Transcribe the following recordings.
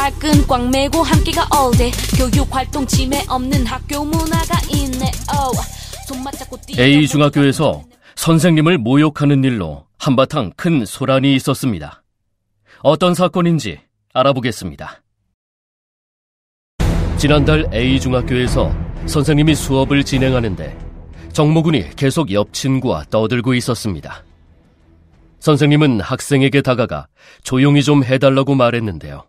발끈 꽉 매고 함께가 all day. 교육활동 침해 없는 학교 문화가 있네. 손 맞잡고 A 중학교에서 선생님을 모욕하는 일로 한바탕 큰 소란이 있었습니다. 어떤 사건인지 알아보겠습니다. 지난달 A 중학교에서 선생님이 수업을 진행하는데 정모군이 계속 옆 친구와 떠들고 있었습니다. 선생님은 학생에게 다가가 조용히 좀 해달라고 말했는데요.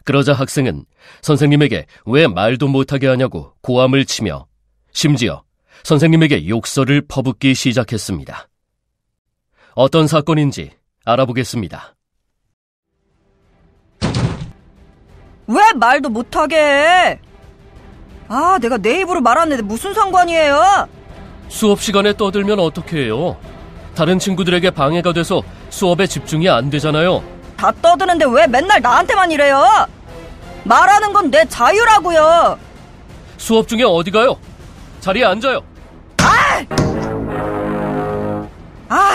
그러자 학생은 선생님에게 왜 말도 못하게 하냐고 고함을 치며 심지어 선생님에게 욕설을 퍼붓기 시작했습니다. 어떤 사건인지 알아보겠습니다. 왜 말도 못하게 해? 내가 내 입으로 말하는데 무슨 상관이에요? 수업 시간에 떠들면 어떻게 해요? 다른 친구들에게 방해가 돼서 수업에 집중이 안 되잖아요. 다 떠드는데 왜 맨날 나한테만 이래요? 말하는 건 내 자유라고요. 수업 중에 어디 가요? 자리에 앉아요.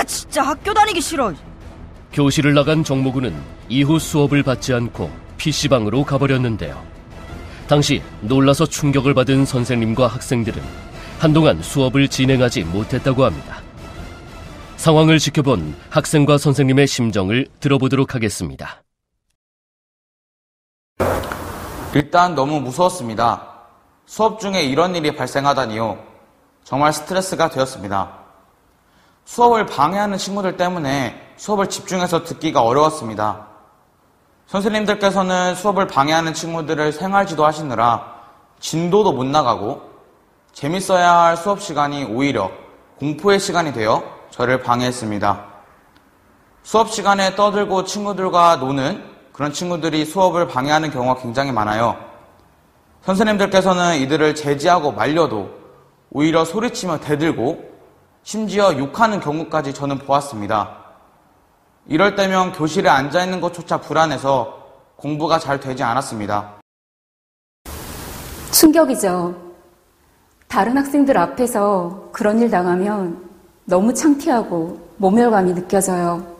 진짜 학교 다니기 싫어. 교실을 나간 정모군은 이후 수업을 받지 않고 PC방으로 가버렸는데요. 당시 놀라서 충격을 받은 선생님과 학생들은 한동안 수업을 진행하지 못했다고 합니다. 상황을 지켜본 학생과 선생님의 심정을 들어보도록 하겠습니다. 일단 너무 무서웠습니다. 수업 중에 이런 일이 발생하다니요. 정말 스트레스가 되었습니다. 수업을 방해하는 친구들 때문에 수업을 집중해서 듣기가 어려웠습니다. 선생님들께서는 수업을 방해하는 친구들을 생활지도 하시느라 진도도 못 나가고 재밌어야 할 수업 시간이 오히려 공포의 시간이 되어 저를 방해했습니다. 수업 시간에 떠들고 친구들과 노는 그런 친구들이 수업을 방해하는 경우가 굉장히 많아요. 선생님들께서는 이들을 제지하고 말려도 오히려 소리치며 대들고 심지어 욕하는 경우까지 저는 보았습니다. 이럴 때면 교실에 앉아있는 것조차 불안해서 공부가 잘 되지 않았습니다. 충격이죠. 다른 학생들 앞에서 그런 일 당하면 너무 창피하고 모멸감이 느껴져요.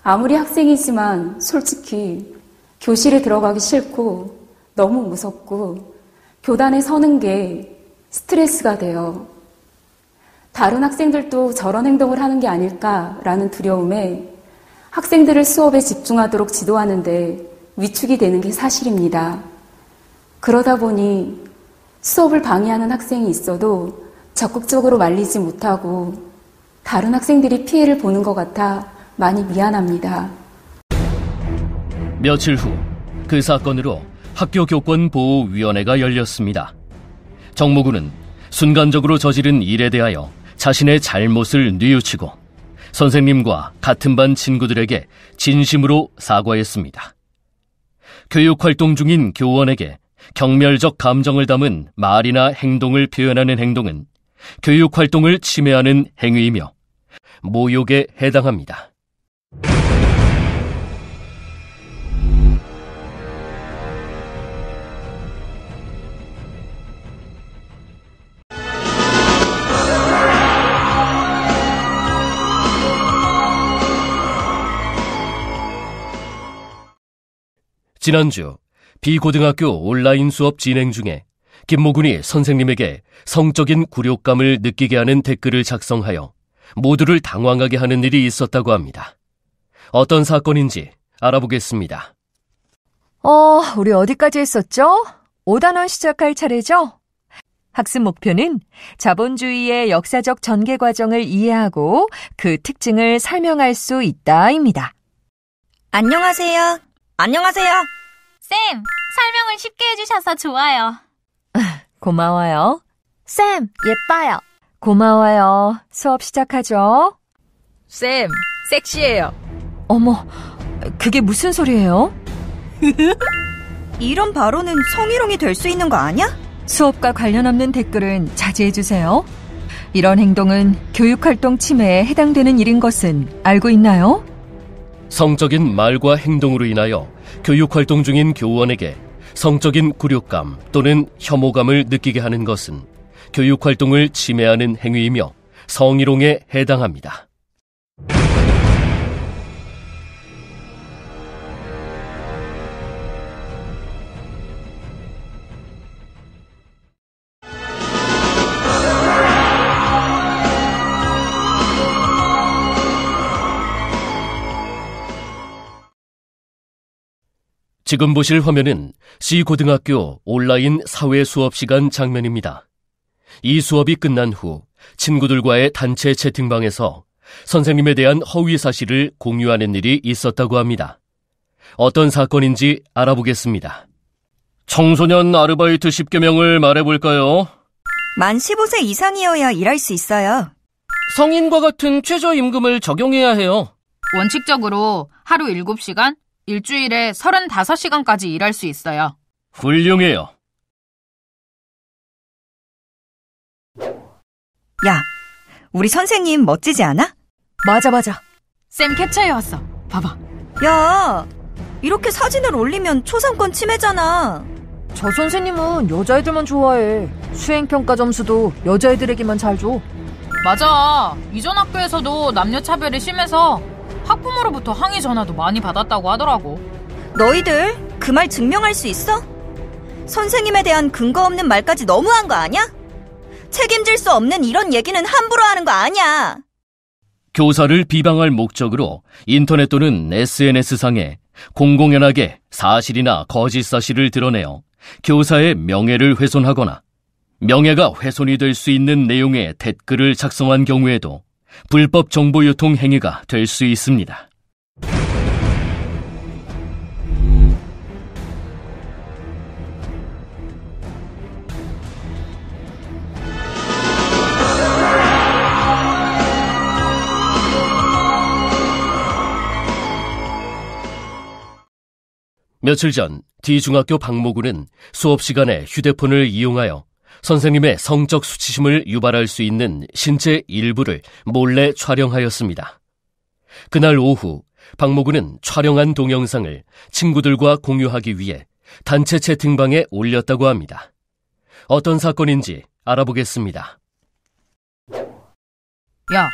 아무리 학생이지만 솔직히 교실에 들어가기 싫고 너무 무섭고 교단에 서는 게 스트레스가 돼요. 다른 학생들도 저런 행동을 하는 게 아닐까라는 두려움에 학생들을 수업에 집중하도록 지도하는데 위축이 되는 게 사실입니다. 그러다 보니 수업을 방해하는 학생이 있어도 적극적으로 말리지 못하고 다른 학생들이 피해를 보는 것 같아 많이 미안합니다. 며칠 후 그 사건으로 학교교권보호위원회가 열렸습니다. 정모군은 순간적으로 저지른 일에 대하여 자신의 잘못을 뉘우치고 선생님과 같은 반 친구들에게 진심으로 사과했습니다. 교육활동 중인 교원에게 경멸적 감정을 담은 말이나 행동을 표현하는 행동은 교육활동을 침해하는 행위이며 모욕에 해당합니다. 지난주 B고등학교 온라인 수업 진행 중에 김모군이 선생님에게 성적인 굴욕감을 느끼게 하는 댓글을 작성하여 모두를 당황하게 하는 일이 있었다고 합니다. 어떤 사건인지 알아보겠습니다. 우리 어디까지 했었죠? 5단원 시작할 차례죠? 학습 목표는 자본주의의 역사적 전개 과정을 이해하고 그 특징을 설명할 수 있다입니다. 안녕하세요. 안녕하세요. 쌤, 설명을 쉽게 해주셔서 좋아요. 고마워요. 쌤, 예뻐요. 고마워요. 수업 시작하죠. 쌤, 섹시해요. 어머, 그게 무슨 소리예요? 이런 발언은 성희롱이 될 수 있는 거 아니야? 수업과 관련 없는 댓글은 자제해주세요. 이런 행동은 교육활동 침해에 해당되는 일인 것은 알고 있나요? 성적인 말과 행동으로 인하여 교육활동 중인 교원에게 성적인 굴욕감 또는 혐오감을 느끼게 하는 것은 교육활동을 침해하는 행위이며 성희롱에 해당합니다. 지금 보실 화면은 C고등학교 온라인 사회 수업 시간 장면입니다. 이 수업이 끝난 후 친구들과의 단체 채팅방에서 선생님에 대한 허위 사실을 공유하는 일이 있었다고 합니다. 어떤 사건인지 알아보겠습니다. 청소년 아르바이트 10개명을 말해볼까요? 만 15세 이상이어야 일할 수 있어요. 성인과 같은 최저임금을 적용해야 해요. 원칙적으로 하루 7시간, 일주일에 35시간까지 일할 수 있어요. 훌륭해요. 야, 우리 선생님 멋지지 않아? 맞아. 쌤 캡처해왔어. 봐봐. 야, 이렇게 사진을 올리면 초상권 침해잖아. 저 선생님은 여자애들만 좋아해. 수행평가 점수도 여자애들에게만 잘 줘. 맞아. 이전 학교에서도 남녀차별이 심해서 학부모로부터 항의 전화도 많이 받았다고 하더라고. 너희들 그 말 증명할 수 있어? 선생님에 대한 근거 없는 말까지 너무한 거 아니야? 책임질 수 없는 이런 얘기는 함부로 하는 거 아니야. 교사를 비방할 목적으로 인터넷 또는 SNS상에 공공연하게 사실이나 거짓 사실을 드러내어 교사의 명예를 훼손하거나 명예가 훼손이 될 수 있는 내용의 댓글을 작성한 경우에도 불법 정보 유통 행위가 될 수 있습니다. 며칠 전 D중학교 박모군은 수업 시간에 휴대폰을 이용하여 선생님의 성적 수치심을 유발할 수 있는 신체 일부를 몰래 촬영하였습니다. 그날 오후 박모군은 촬영한 동영상을 친구들과 공유하기 위해 단체 채팅방에 올렸다고 합니다. 어떤 사건인지 알아보겠습니다. 야,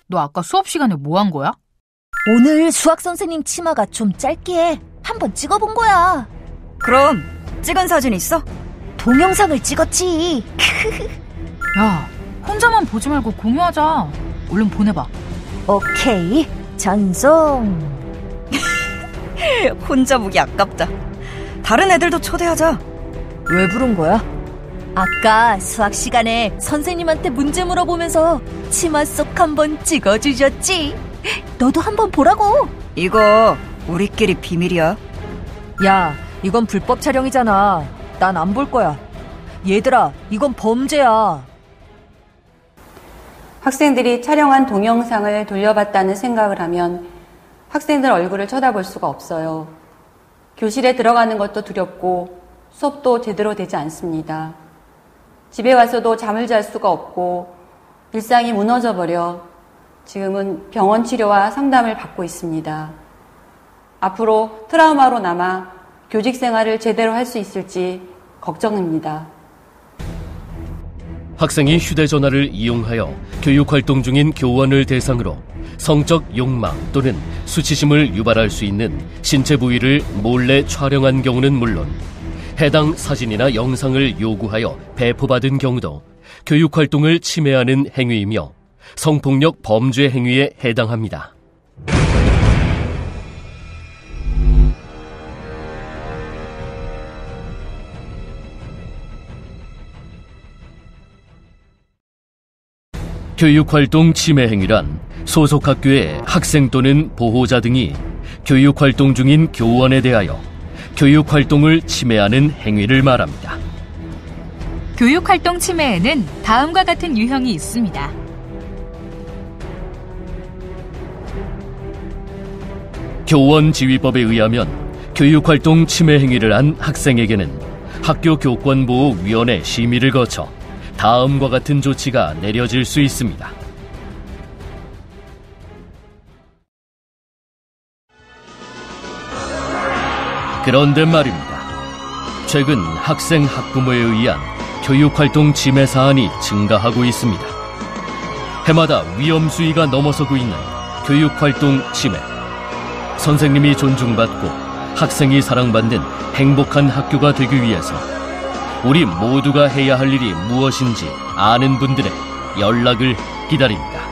너 아까 수업 시간에 뭐 한 거야? 오늘 수학 선생님 치마가 좀 짧게 한번 찍어본 거야. 그럼 찍은 사진 있어? 동영상을 찍었지. 야, 혼자만 보지 말고 공유하자. 얼른 보내봐. 오케이, 전송. 혼자 보기 아깝다. 다른 애들도 초대하자. 왜 부른 거야? 아까 수학 시간에 선생님한테 문제 물어보면서 치마 속 한번 찍어주셨지. 너도 한번 보라고. 이거 우리끼리 비밀이야. 야, 이건 불법 촬영이잖아. 난 안 볼 거야. 얘들아, 이건 범죄야. 학생들이 촬영한 동영상을 돌려봤다는 생각을 하면 학생들 얼굴을 쳐다볼 수가 없어요. 교실에 들어가는 것도 두렵고 수업도 제대로 되지 않습니다. 집에 와서도 잠을 잘 수가 없고 일상이 무너져버려 지금은 병원 치료와 상담을 받고 있습니다. 앞으로 트라우마로 남아 교직 생활을 제대로 할 수 있을지 걱정입니다. 학생이 휴대전화를 이용하여 교육활동 중인 교원을 대상으로 성적 욕망 또는 수치심을 유발할 수 있는 신체 부위를 몰래 촬영한 경우는 물론 해당 사진이나 영상을 요구하여 배포받은 경우도 교육활동을 침해하는 행위이며 성폭력 범죄 행위에 해당합니다. 교육활동 침해 행위란 소속 학교의 학생 또는 보호자 등이 교육활동 중인 교원에 대하여 교육활동을 침해하는 행위를 말합니다. 교육활동 침해에는 다음과 같은 유형이 있습니다. 교원지휘법에 의하면 교육활동 침해 행위를 한 학생에게는 학교교권보호위원회 심의를 거쳐 다음과 같은 조치가 내려질 수 있습니다. 그런데 말입니다. 최근 학생 학부모에 의한 교육활동 침해 사안이 증가하고 있습니다. 해마다 위험 수위가 넘어서고 있는 교육활동 침해. 선생님이 존중받고 학생이 사랑받는 행복한 학교가 되기 위해서 우리 모두가 해야 할 일이 무엇인지 아는 분들의 연락을 기다립니다.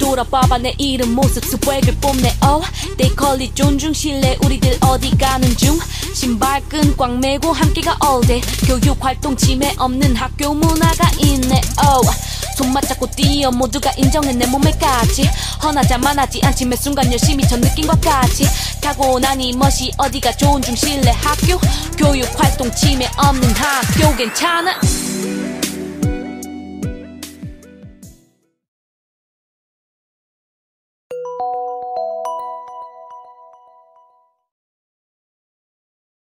돌아봐봐 내 이름 모습 스웩을 뽐내 oh they call it 존중실래 우리들 어디 가는 중 신발끈 꽉 매고 함께가 all day 교육활동 침해 없는 학교 문화가 있네 oh 손 맞잡고 뛰어 모두가 인정해 내 몸에까지 헌하자만하지 않지 매 순간 열심히 전 느낀 것 같이 타고나니 멋이 어디가 존중실래 학교 교육활동 침해 없는 학교 괜찮아